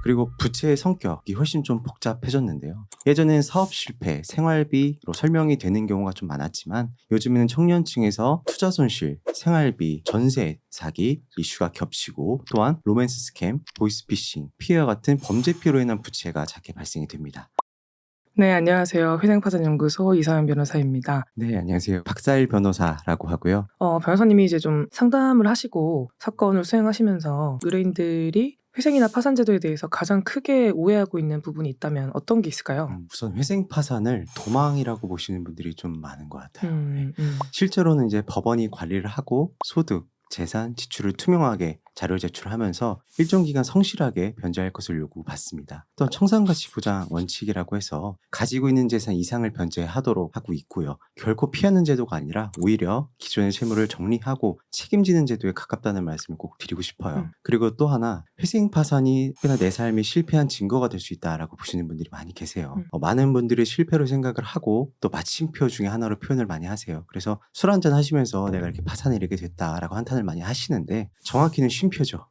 그리고 부채의 성격이 훨씬 좀 복잡해졌는데요. 예전엔 사업 실패, 생활비로 설명이 되는 경우가 좀 많았지만 요즘에는 청년층에서 투자 손실, 생활비, 전세 사기 이슈가 겹치고 또한 로맨스 스캠, 보이스피싱, 피해와 같은 범죄 피해로 인한 부채가 잦게 발생이 됩니다. 네, 안녕하세요. 회생파산연구소 이서연 변호사입니다. 네, 안녕하세요. 박사일 변호사라고 하고요. 변호사님이 이제 좀 상담을 하시고 사건을 수행하시면서 의뢰인들이 회생이나 파산 제도에 대해서 가장 크게 오해하고 있는 부분이 있다면 어떤 게 있을까요? 우선 회생 파산을 도망이라고 보시는 분들이 좀 많은 것 같아요. 실제로는 이제 법원이 관리를 하고 소득, 재산, 지출을 투명하게 자료 제출하면서 일정 기간 성실하게 변제할 것을 요구받습니다. 또 청산가치 보장 원칙이라고 해서 가지고 있는 재산 이상을 변제하도록 하고 있고요. 결코 피하는 제도가 아니라 오히려 기존의 채무를 정리하고 책임지는 제도에 가깝다는 말씀을 꼭 드리고 싶어요. 그리고 또 하나 회생 파산이 꽤나 내 삶이 실패한 증거가 될 수 있다라고 보시는 분들이 많이 계세요. 많은 분들이 실패로 생각을 하고 또 마침표 중에 하나로 표현을 많이 하세요. 그래서 술 한잔 하시면서 내가 이렇게 파산에 이르게 됐다라고 한탄을 많이 하시는데 정확히는 쉼표죠.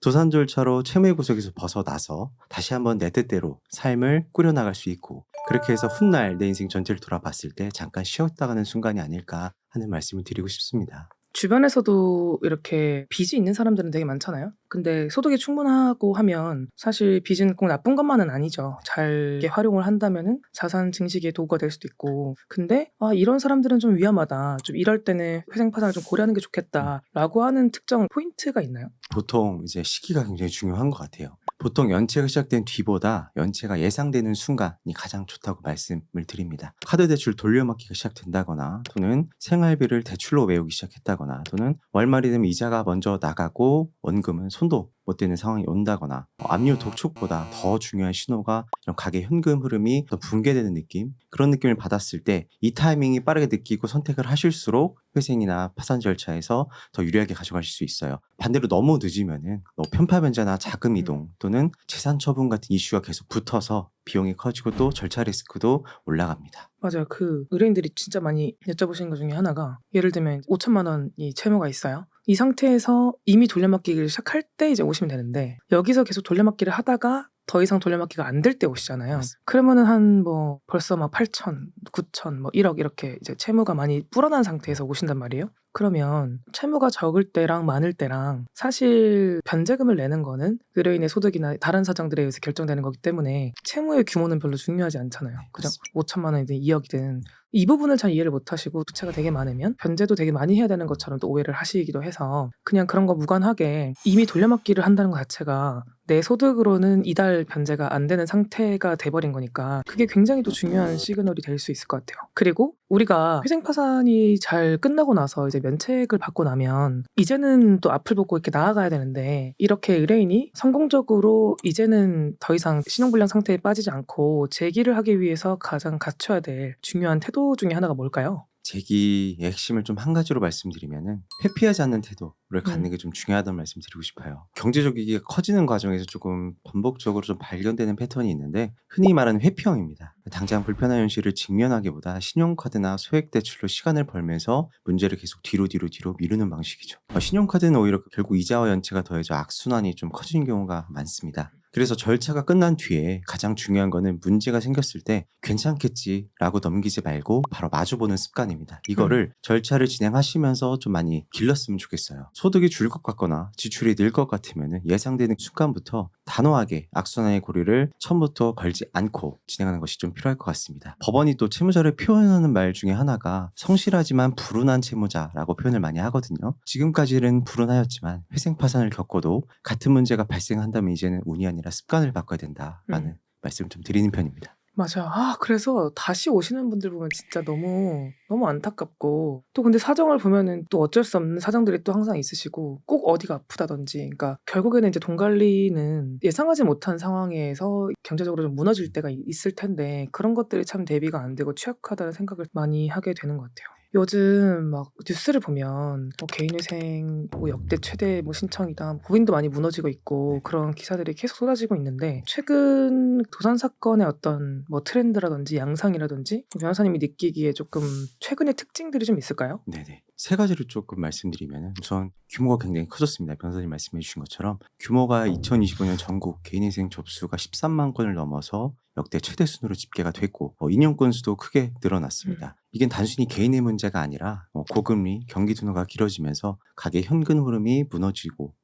도산 절차로 채무의 구속에서 벗어나서 다시 한번 내 뜻대로 삶을 꾸려나갈 수 있고 그렇게 해서 훗날 내 인생 전체를 돌아봤을 때 잠깐 쉬었다 가는 순간이 아닐까 하는 말씀을 드리고 싶습니다. 주변에서도 이렇게 빚이 있는 사람들은 되게 많잖아요. 근데 소득이 충분하고 하면 사실 빚은 꼭 나쁜 것만은 아니죠. 잘 활용을 한다면은 자산 증식의 도구가 될 수도 있고. 근데 이런 사람들은 좀 위험하다. 좀 이럴 때는 회생 파산을 좀 고려하는 게 좋겠다라고 하는 특정 포인트가 있나요? 보통 이제 시기가 굉장히 중요한 것 같아요. 보통 연체가 시작된 뒤보다 연체가 예상되는 순간이 가장 좋다고 말씀을 드립니다. 카드 대출 돌려막기가 시작된다거나 또는 생활비를 대출로 메우기 시작했다거나 또는 월말이 되면 이자가 먼저 나가고 원금은 손도 못 대는 상황이 온다거나 압류 독촉보다 더 중요한 신호가 이런 가계 현금 흐름이 더 붕괴되는 느낌, 그런 느낌을 받았을 때 이 타이밍이 빠르게 느끼고 선택을 하실수록 회생이나 파산 절차에서 더 유리하게 가져가실 수 있어요. 반대로 너무 늦으면은 편파 변제나 자금 이동 또는 재산 처분 같은 이슈가 계속 붙어서 비용이 커지고 또 절차 리스크도 올라갑니다. 맞아요. 그 의뢰인들이 진짜 많이 여쭤보시는 것 중에 하나가 예를 들면 5천만 원이 채무가 있어요. 이 상태에서 이미 돌려막기를 시작할 때 이제 오시면 되는데 여기서 계속 돌려막기를 하다가 더 이상 돌려막기가 안 될 때 오시잖아요. 맞습니다. 그러면은 한 벌써 막 8천, 9천, 1억 이렇게 이제 채무가 많이 불어난 상태에서 오신단 말이에요. 그러면 채무가 적을 때랑 많을 때랑 사실 변제금을 내는 거는 의뢰인의 소득이나 다른 사정들에 의해서 결정되는 거기 때문에 채무의 규모는 별로 중요하지 않잖아요. 그죠? 5천만 원이든 2억이든 이 부분을 잘 이해를 못 하시고 부채가 되게 많으면 변제도 되게 많이 해야 되는 것처럼 또 오해를 하시기도 해서 그냥 그런 거 무관하게 이미 돌려막기를 한다는 것 자체가 내 소득으로는 이달 변제가 안 되는 상태가 돼버린 거니까 그게 굉장히 또 중요한 시그널이 될 수 있을 것 같아요. 그리고 우리가 회생 파산이 잘 끝나고 나서 이제 면책을 받고 나면 이제는 또 앞을 보고 이렇게 나아가야 되는데 이렇게 의뢰인이 성공적으로 이제는 더 이상 신용불량 상태에 빠지지 않고 재기를 하기 위해서 가장 갖춰야 될 중요한 태도 중에 하나가 뭘까요? 재기의 핵심을 좀 한 가지로 말씀드리면은 회피하지 않는 태도를 갖는 게 좀 중요하다는 말씀 드리고 싶어요. 경제적 위기가 커지는 과정에서 조금 반복적으로 좀 발견되는 패턴이 있는데 흔히 말하는 회피형입니다. 당장 불편한 현실을 직면하기보다 신용카드나 소액 대출로 시간을 벌면서 문제를 계속 뒤로 미루는 방식이죠. 신용카드는 오히려 결국 이자와 연체가 더해져 악순환이 좀 커지는 경우가 많습니다. 그래서 절차가 끝난 뒤에 가장 중요한 거는 문제가 생겼을 때 괜찮겠지라고 넘기지 말고 바로 마주보는 습관입니다. 이거를 절차를 진행하시면서 좀 많이 길렀으면 좋겠어요. 소득이 줄 것 같거나 지출이 늘 것 같으면 예상되는 순간부터 단호하게 악순환의 고리를 처음부터 걸지 않고 진행하는 것이 좀 필요할 것 같습니다. 법원이 또 채무자를 표현하는 말 중에 하나가 성실하지만 불운한 채무자라고 표현을 많이 하거든요. 지금까지는 불운하였지만 회생 파산을 겪어도 같은 문제가 발생한다면 이제는 운이 아니라 습관을 바꿔야 된다라는 말씀을 좀 드리는 편입니다. 맞아요. 그래서 다시 오시는 분들 보면 진짜 너무 안타깝고 또 근데 사정을 보면은 또 어쩔 수 없는 사정들이 또 항상 있으시고 꼭 어디가 아프다든지 그러니까 결국에는 이제 돈 관리는 예상하지 못한 상황에서 경제적으로 좀 무너질 때가 있을 텐데 그런 것들이 참 대비가 안 되고 취약하다는 생각을 많이 하게 되는 것 같아요. 요즘 막 뉴스를 보면 개인회생 역대 최대 신청이다. 법인도 많이 무너지고 있고 그런 기사들이 계속 쏟아지고 있는데 최근 도산 사건의 어떤 트렌드라든지 양상이라든지 변호사님이 느끼기에 조금 최근의 특징들이 좀 있을까요? 네네. 세 가지를 조금 말씀드리면 우선 규모가 굉장히 커졌습니다. 변호사님 말씀해 주신 것처럼 규모가 2025년 전국 개인인생 접수가 13만 건을 넘어서 역대 최대 순으로 집계가 됐고 인용 건수도 크게 늘어났습니다. 이게 단순히 개인의 문제가 아니라 고금리, 경기 둔화가 길어지면서 가계 현금 흐름이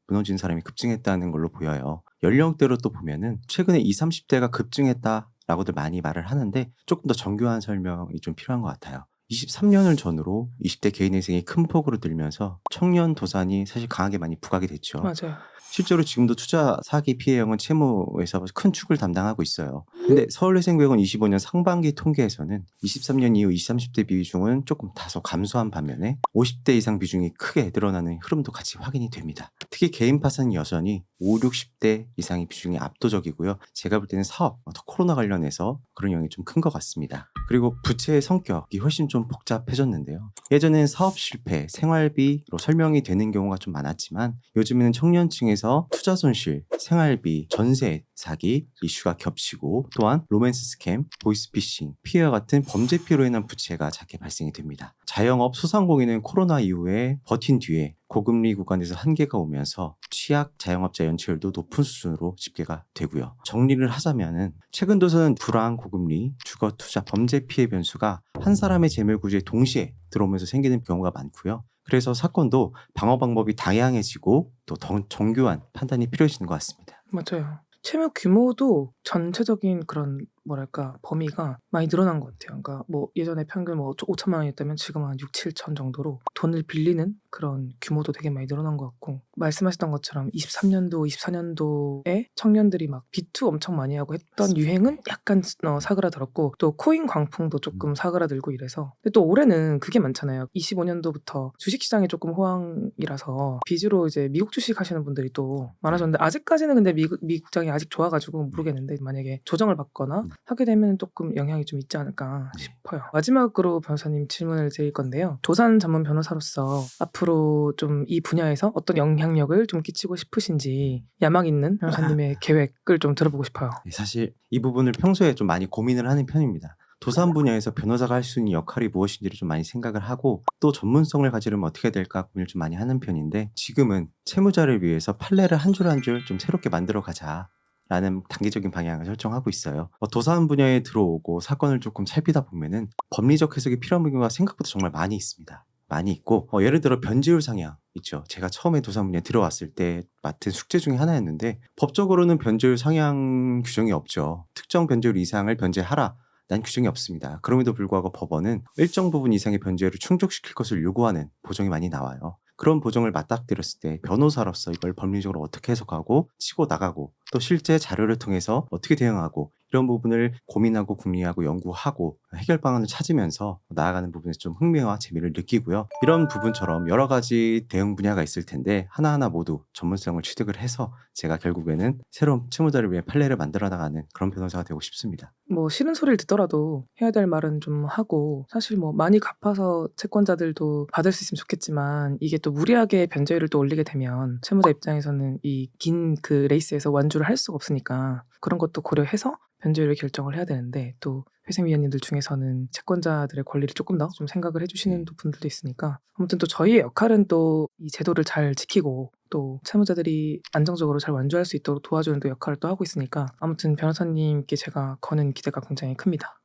무너진 사람이 급증했다는 걸로 보여요. 연령대로 또 보면은 최근에 20, 30대가 급증했다라고들 많이 말을 하는데 조금 더 정교한 설명이 좀 필요한 것 같아요. 23년을 전후로 20대 개인 회생이 큰 폭으로 늘면서 청년 도산이 사실 강하게 많이 부각이 됐죠. 맞아요. 실제로 지금도 투자 사기 피해형은 채무에서 큰 축을 담당하고 있어요. 근데 서울회생구역은 25년 상반기 통계에서는 23년 이후 20, 30대 비중은 조금 다소 감소한 반면에 50대 이상 비중이 크게 늘어나는 흐름도 같이 확인이 됩니다. 특히 개인 파산은 여전히 5, 60대 이상의 비중이 압도적이고요. 제가 볼 때는 사업, 더 코로나 관련해서 그런 영향이 좀 큰 것 같습니다. 그리고 부채의 성격이 훨씬 좀 복잡해졌는데요. 예전에는 사업 실패, 생활비로 설명이 되는 경우가 좀 많았지만 요즘에는 청년층에서 투자 손실, 생활비, 전세 사기 이슈가 겹치고 또한 로맨스 스캠, 보이스피싱, 피해와 같은 범죄 피해로 인한 부채가 작게 발생이 됩니다. 자영업, 소상공인은 코로나 이후에 버틴 뒤에 고금리 구간에서 한계가 오면서 취약 자영업자 연체율도 높은 수준으로 집계가 되고요. 정리를 하자면은 최근 도서는 불황, 고금리, 주거 투자, 범죄 피해 변수가 한 사람의 재물 구조에 동시에 들어오면서 생기는 경우가 많고요. 그래서 사건도 방어 방법이 다양해지고 또 더 정교한 판단이 필요해지는 것 같습니다. 맞아요. 채무 규모도 전체적인 그런 뭐랄까 범위가 많이 늘어난 것 같아요. 그러니까 뭐 예전에 평균 뭐 5천만 원이었다면 지금은 한 6, 7천 정도로 돈을 빌리는 그런 규모도 되게 많이 늘어난 것 같고 말씀하셨던 것처럼 23년도, 24년도에 청년들이 막 비투 엄청 많이 하고 했던 맞습니다. 유행은 약간 사그라들었고 또 코인 광풍도 조금 사그라들고 이래서 근데 또 올해는 그게 많잖아요. 25년도부터 주식시장이 조금 호황이라서 빚으로 이제 미국 주식 하시는 분들이 또 많아졌는데 아직까지는 근데 미국장이 아직 좋아가지고 모르겠는데 만약에 조정을 받거나 하게 되면 조금 영향이 좀 있지 않을까 싶어요. 마지막으로 변호사님 질문을 드릴 건데요. 도산 전문 변호사로서 앞으로 좀 이 분야에서 어떤 영향력을 좀 끼치고 싶으신지 야망 있는 변호사님의 계획을 좀 들어보고 싶어요. 사실 이 부분을 평소에 좀 많이 고민을 하는 편입니다. 도산 분야에서 변호사가 할 수 있는 역할이 무엇인지를 좀 많이 생각을 하고 또 전문성을 가지려면 어떻게 될까 고민을 좀 많이 하는 편인데 지금은 채무자를 위해서 판례를 한 줄 한 줄 좀 새롭게 만들어 가자. 라는 단기적인 방향을 설정하고 있어요. 도산 분야에 들어오고 사건을 조금 살피다 보면은 법리적 해석이 필요한 경우가 생각보다 정말 많이 있습니다. 많이 있고 예를 들어 변제율 상향 있죠. 제가 처음에 도산 분야에 들어왔을 때 맡은 숙제 중에 하나였는데 법적으로는 변제율 상향 규정이 없죠. 특정 변제율 이상을 변제하라. 난 규정이 없습니다. 그럼에도 불구하고 법원은 일정 부분 이상의 변제율을 충족시킬 것을 요구하는 보정이 많이 나와요. 그런 보정을 맞닥뜨렸을 때 변호사로서 이걸 법리적으로 어떻게 해석하고 치고 나가고 또 실제 자료를 통해서 어떻게 대응하고 이런 부분을 고민하고 궁리하고 연구하고 해결 방안을 찾으면서 나아가는 부분에서 좀 흥미와 재미를 느끼고요. 이런 부분처럼 여러 가지 대응 분야가 있을 텐데 하나하나 모두 전문성을 취득을 해서 제가 결국에는 새로운 채무자를 위해 판례를 만들어 나가는 그런 변호사가 되고 싶습니다. 뭐 싫은 소리를 듣더라도 해야 될 말은 좀 하고 사실 뭐 많이 갚아서 채권자들도 받을 수 있으면 좋겠지만 이게 또 무리하게 변제율을 또 올리게 되면 채무자 입장에서는 이 긴 그 레이스에서 완주를 할 수가 없으니까 그런 것도 고려해서 변제율을 결정을 해야 되는데 또 회생위원님들 중에서는 채권자들의 권리를 조금 더 좀 생각을 해주시는 또 분들도 있으니까 아무튼 또 저희의 역할은 또 이 제도를 잘 지키고 또 채무자들이 안정적으로 잘 완주할 수 있도록 도와주는 또 역할을 또 하고 있으니까 아무튼 변호사님께 제가 거는 기대가 굉장히 큽니다.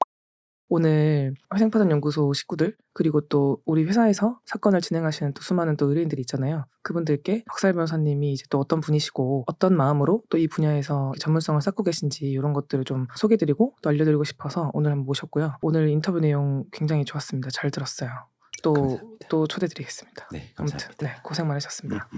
오늘 회생파산연구소 식구들 그리고 또 우리 회사에서 사건을 진행하시는 또 수많은 또 의뢰인들이 있잖아요. 그분들께 박사일 변호사님이 이제 또 어떤 분이시고 어떤 마음으로 또 이 분야에서 전문성을 쌓고 계신지 이런 것들을 좀 소개드리고 또 알려드리고 싶어서 오늘 한번 모셨고요. 오늘 인터뷰 내용 굉장히 좋았습니다. 잘 들었어요. 감사합니다. 또 초대드리겠습니다. 네, 아무튼 감사합니다. 네, 고생 많으셨습니다.